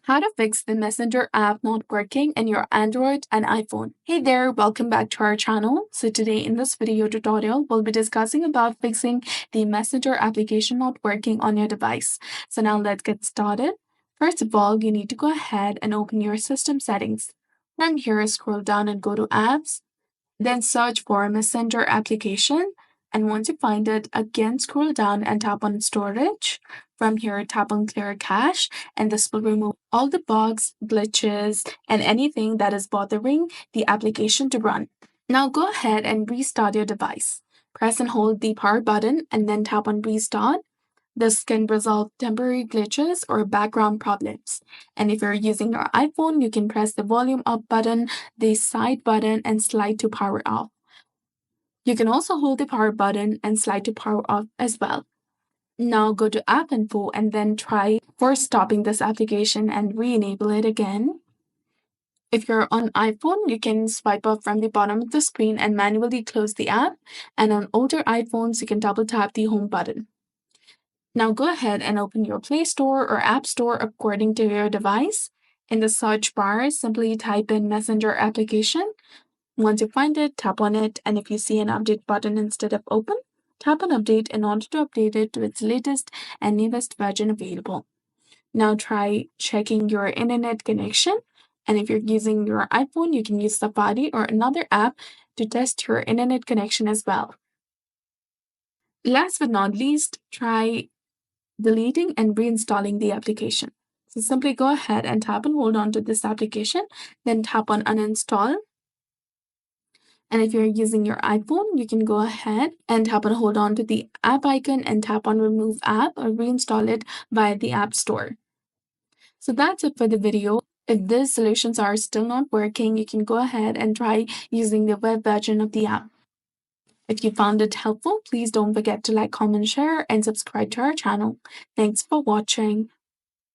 How to fix the Messenger app not working in your Android and iPhone. Hey there, welcome back to our channel. So today in this video tutorial, we'll be discussing about fixing the Messenger application not working on your device. So now let's get started. First of all, you need to go ahead and open your system settings. From here, scroll down and go to apps. Then search for Messenger application. And once you find it, again scroll down and tap on storage. From here, tap on clear cache, and this will remove all the bugs, glitches, and anything that is bothering the application to run. Now go ahead and restart your device. Press and hold the power button and then tap on restart. This can resolve temporary glitches or background problems. And if you're using your iPhone, you can press the volume up button, the side button, and slide to power off. You can also hold the power button and slide to power off as well. Now go to App Info and then try for stopping this application and re-enable it again. If you're on iPhone, you can swipe up from the bottom of the screen and manually close the app. And on older iPhones, you can double tap the home button. Now go ahead and open your Play Store or App Store according to your device. In the search bar, simply type in Messenger application. Once you find it, tap on it, and if you see an update button instead of open, tap on update in order to update it to its latest and newest version available. Now try checking your internet connection, and if you're using your iPhone, you can use Safari or another app to test your internet connection as well. Last but not least, try deleting and reinstalling the application. So simply go ahead and tap and hold on to this application, then tap on uninstall. And if you're using your iPhone, you can go ahead and tap and hold on to the app icon and tap on remove app or reinstall it via the App Store. So that's it for the video. If these solutions are still not working, you can go ahead and try using the web version of the app. If you found it helpful, please don't forget to like, comment, share, and subscribe to our channel. Thanks for watching.